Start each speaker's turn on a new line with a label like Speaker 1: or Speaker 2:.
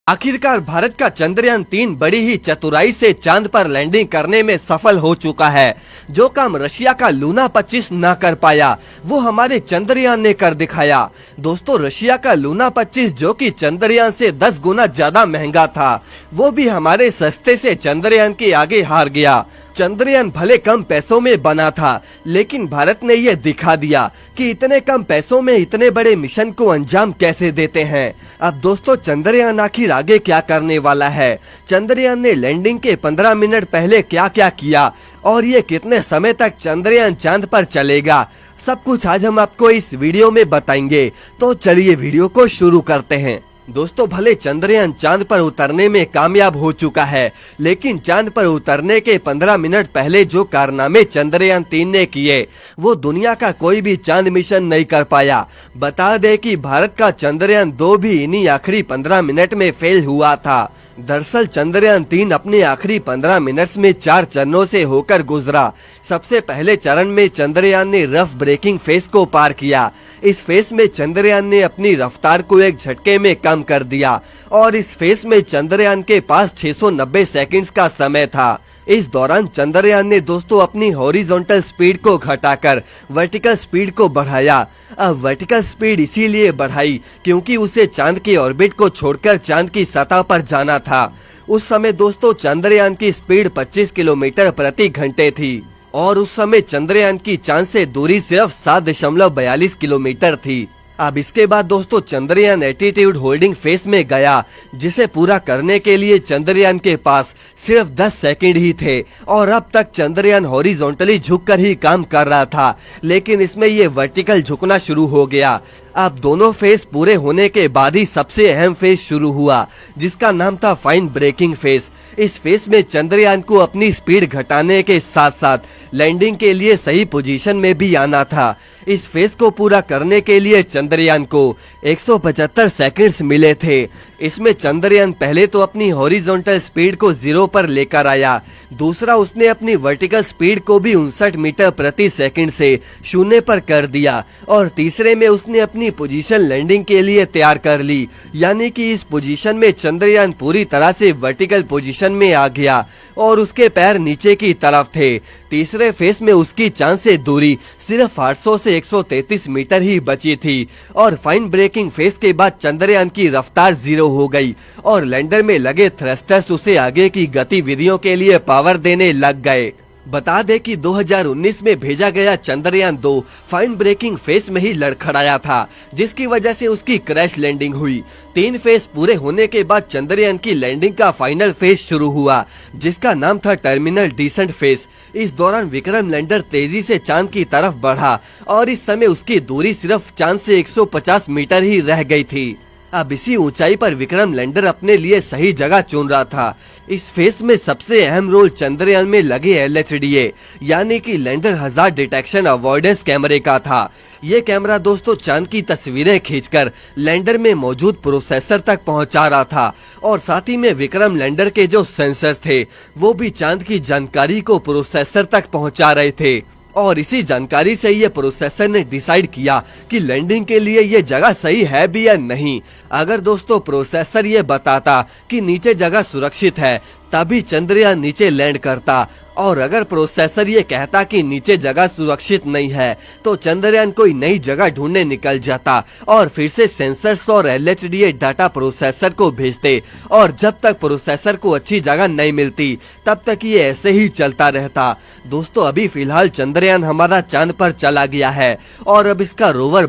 Speaker 1: आखिरकार भारत का चंद्रयान-3 बड़ी ही चतुराई से चांद पर लैंडिंग करने में सफल हो चुका है। जो काम रशिया का लूना 25 न कर पाया वो हमारे चंद्रयान ने कर दिखाया। दोस्तों, रशिया का लूना 25 जो कि चंद्रयान से 10 गुना ज्यादा महंगा था, वो भी हमारे सस्ते से चंद्रयान के आगे हार गया। चंद्रयान भले कम पैसों में बना था, लेकिन भारत ने ये दिखा दिया कि इतने कम पैसों में इतने बड़े मिशन को अंजाम कैसे देते हैं। अब दोस्तों, चंद्रयान आखिर आगे क्या करने वाला है, चंद्रयान ने लैंडिंग के 15 मिनट पहले क्या क्या किया और ये कितने समय तक चंद्रयान चांद पर चलेगा, सब कुछ आज हम आपको इस वीडियो में बताएंगे। तो चलिए वीडियो को शुरू करते हैं। दोस्तों, भले चंद्रयान चांद पर उतरने में कामयाब हो चुका है, लेकिन चांद पर उतरने के 15 मिनट पहले जो कारनामे चंद्रयान-3 ने किए वो दुनिया का कोई भी चांद मिशन नहीं कर पाया। बता दें कि भारत का चंद्रयान-2 भी इन्हीं आखिरी 15 मिनट में फेल हुआ था। दरअसल चंद्रयान-3 अपने आखिरी 15 मिनट्स में 4 चरणों से होकर गुजरा। सबसे पहले चरण में चंद्रयान ने रफ ब्रेकिंग फेस को पार किया। इस फेस में चंद्रयान ने अपनी रफ्तार को एक झटके में कम कर दिया और इस फेस में चंद्रयान के पास 690 सेकंड्स का समय था। इस दौरान चंद्रयान ने दोस्तों अपनी हॉरिजॉन्टल स्पीड को घटाकर वर्टिकल स्पीड को बढ़ाया। अब वर्टिकल स्पीड इसीलिए बढ़ाई क्योंकि उसे चांद के ऑर्बिट को छोड़कर चांद की सतह पर जाना था। उस समय दोस्तों चंद्रयान की स्पीड 25 किलोमीटर प्रति घंटे थी और उस समय चंद्रयान की चांद से दूरी सिर्फ 7.42 किलोमीटर थी। अब इसके बाद दोस्तों चंद्रयान एटीट्यूड होल्डिंग फेस में गया, जिसे पूरा करने के लिए चंद्रयान के पास सिर्फ 10 सेकंड ही थे और अब तक चंद्रयान हॉरिजॉन्टली झुककर ही काम कर रहा था, लेकिन इसमें ये वर्टिकल झुकना शुरू हो गया। अब दोनों फेस पूरे होने के बाद ही सबसे अहम फेस शुरू हुआ, जिसका नाम था फाइन ब्रेकिंग फेस। इस फेस में चंद्रयान को अपनी स्पीड घटाने के साथ साथ लैंडिंग के लिए सही पोजीशन में भी आना था। इस फेस को पूरा करने के लिए चंद्रयान को 175 सेकंड्स मिले थे। इसमें चंद्रयान पहले तो अपनी हॉरिजॉन्टल स्पीड को 0 पर लेकर आया, दूसरा उसने अपनी वर्टिकल स्पीड को भी 59 मीटर प्रति सेकंड से 0 पर कर दिया और तीसरे में उसने अपनी पोजीशन लैंडिंग के लिए तैयार कर ली। यानी कि इस पोजीशन में चंद्रयान पूरी तरह से वर्टिकल पोजीशन में आ गया और उसके पैर नीचे की तरफ थे। तीसरे फेस में उसकी चांद से दूरी सिर्फ 800 से 133 मीटर ही बची थी और फाइन ब्रेकिंग फेस के बाद चंद्रयान की रफ्तार 0 हो गई और लैंडर में लगे थ्रस्टर्स उसे आगे की गतिविधियों के लिए पावर देने लग गए। बता दें कि 2019 में भेजा गया चंद्रयान-2 फाइन ब्रेकिंग फेस में ही लड़खड़ाया था, जिसकी वजह से उसकी क्रैश लैंडिंग हुई। 3 फेस पूरे होने के बाद चंद्रयान की लैंडिंग का फाइनल फेस शुरू हुआ, जिसका नाम था टर्मिनल डिसेंट फेस। इस दौरान विक्रम लैंडर तेजी से चांद की तरफ बढ़ा और इस समय उसकी दूरी सिर्फ चांद से 150 मीटर ही रह गई थी। अब इसी ऊंचाई पर विक्रम लैंडर अपने लिए सही जगह चुन रहा था। इस फेस में सबसे अहम रोल चंद्रयान में लगे LHDA यानी कि लैंडर हजार्ड डिटेक्शन अवॉइडेंस कैमरे का था। ये कैमरा दोस्तों चांद की तस्वीरें खींचकर लैंडर में मौजूद प्रोसेसर तक पहुंचा रहा था और साथ ही में विक्रम लैंडर के जो सेंसर थे वो भी चांद की जानकारी को प्रोसेसर तक पहुंचा रहे थे और इसी जानकारी से ये प्रोसेसर ने डिसाइड किया कि लैंडिंग के लिए ये जगह सही है भी या नहीं। अगर दोस्तों प्रोसेसर ये बताता कि नीचे जगह सुरक्षित है तभी चंद्रयान नीचे लैंड करता और अगर प्रोसेसर ये कहता कि नीचे जगह सुरक्षित नहीं है तो चंद्रयान कोई नई जगह ढूंढने निकल जाता और फिर से सेंसर्स और LHDA डाटा प्रोसेसर को भेजते और जब तक प्रोसेसर को अच्छी जगह नहीं मिलती तब तक ये ऐसे ही चलता रहता। दोस्तों, अभी फिलहाल चंद्रयान हमारा चांद पर चला गया है और अब इसका रोवर